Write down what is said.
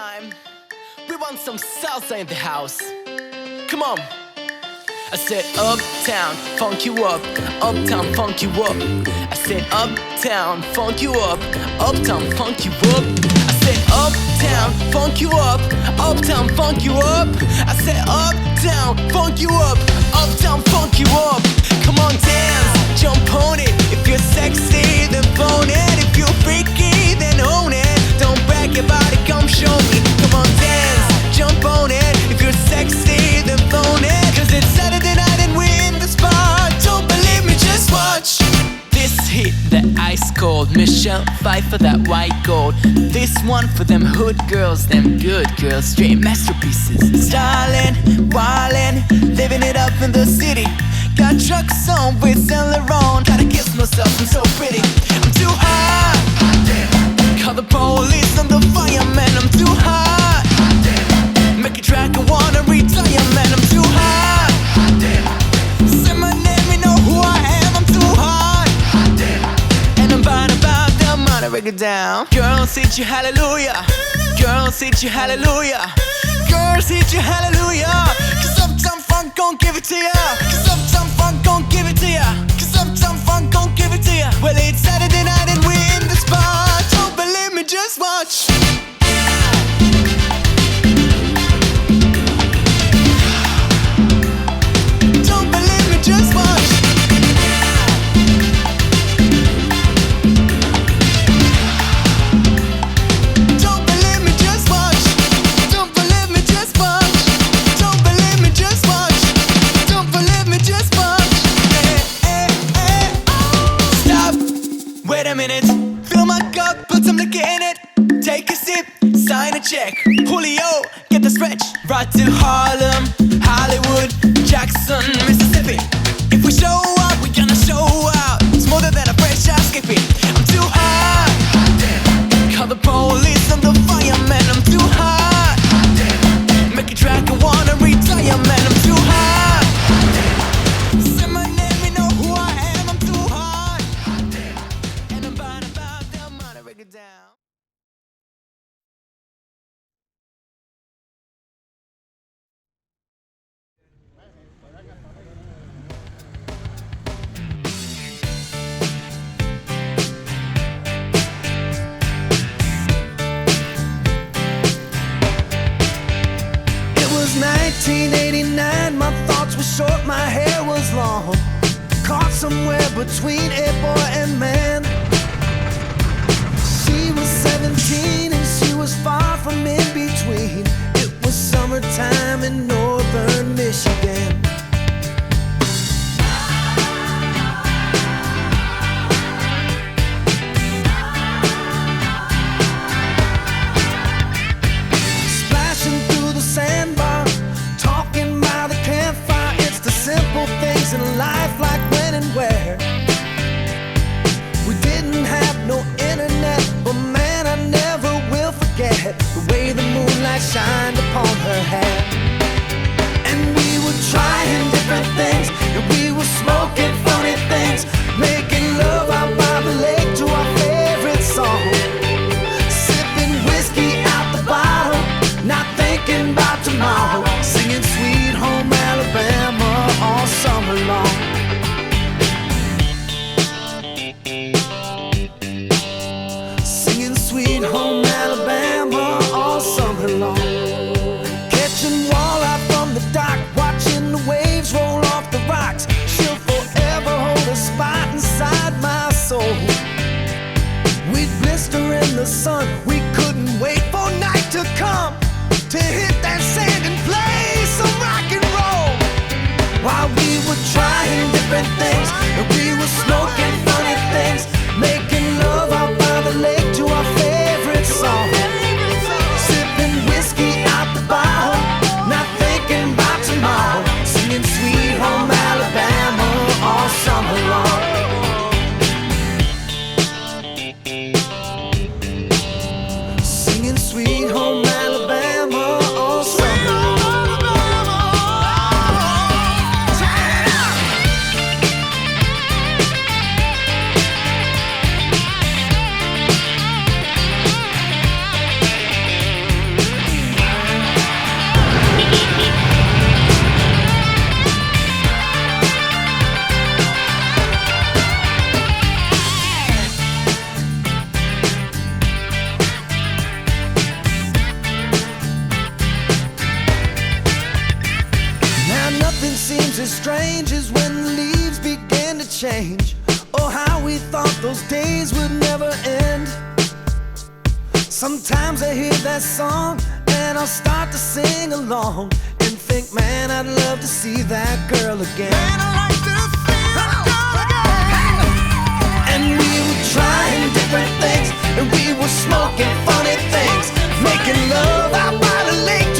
time. We want some salsa in the house. Come on. I said uptown, funk you up. Uptown, funk you up. I said uptown, funk you up. Uptown, funk you up. I said uptown, funk you up. Uptown, funk you up. I said uptown, funk you up. Uptown, funk you up. Come on, dance, jump on it. If you're sexy, then phone it. If you're freaky, then own it. Don't brag about it, come show me. Come on, dance, jump on it. If you're sexy, then phone it. Cause it's Saturday night and we're in the spot. Don't believe me, just watch. This hit, that ice cold. Michelle Pfeiffer, that white gold. This one for them hood girls, them good girls. Straight masterpieces. Stylin', wildin', living it up in the city. Got trucks on with Saint Laurent. Gotta kiss myself, I'm so pretty. I'm too hot. Call the police, I'm the fireman. I'm too hot. Make a track, I wanna retire, man. I'm too hot. Say my name, you know who I am. I'm too hot. And I'm bad about that money, break it down. Girls hit you hallelujah. Girls hit you hallelujah. Girls hit you hallelujah. Cause Uptown Funk gon' give it to ya. Cause Uptown Funk gon' give it to ya. Cause Uptown Funk gon' give it to ya. Well, it's Saturday night and we're in the spot. Don't believe me, just watch. Don't believe me, just watch. Don't believe me, just watch. Don't believe me, just watch. Don't believe me, just watch. Don't believe me, just watch. Stop. Wait a minute. Fill my cup, put some liquor in it. Take a sip, sign a check. Julio, get the stretch. Right to Harlem, Hollywood, Jackson, Mississippi. If we show up, we gonna show out. Smoother than a fresh ass skippy. I'm too hot. Call the police, I'm the fireman. I'm too hot. Make a track, I wanna retire, man. I'm too hot. Say my name, you know who I am. I'm too hot. And I'm bad about that money, break it down. It was 1989, my thoughts were short, my hair was long. Caught somewhere between a boy and man. She was 17 and she was far from in between. It was summertime in northern Michigan. Splashing through the sandbar, talking by the campfire. It's the simple things in life, like when and where. We didn't have no internet, but man, I never will forget the way the moonlight shined upon her hair. And we were trying different things, and we were smoking funny things, making love out by the lake to our favorite song. Sipping whiskey out the bottle, not thinking about tomorrow, singing Sweet Home Alabama all summer long. Singing Sweet Home Alabama all summer long. Catching walleye from the dock, watching the waves roll off the rocks. She'll forever hold a spot inside my soul. We'd blister in the sun, we couldn't wait for night to come to hit that sand and play some rock and roll. While we were trying different things, and we were smoking funny things, making love out by the lake to our favorite song. Sipping whiskey out the bottle, not thinking about tomorrow, singing Sweet Home Alabama all summer long. Singing Sweet Home Alabama all summer long. strange is when the leaves begin to change. Oh, how we thought those days would never end. Sometimes I hear that song and I'll start to sing along and think, man, I'd love to see that girl again. Man, I'd like to see that girl again. And we were trying different things, and we were smoking funny things, making love out by the lake.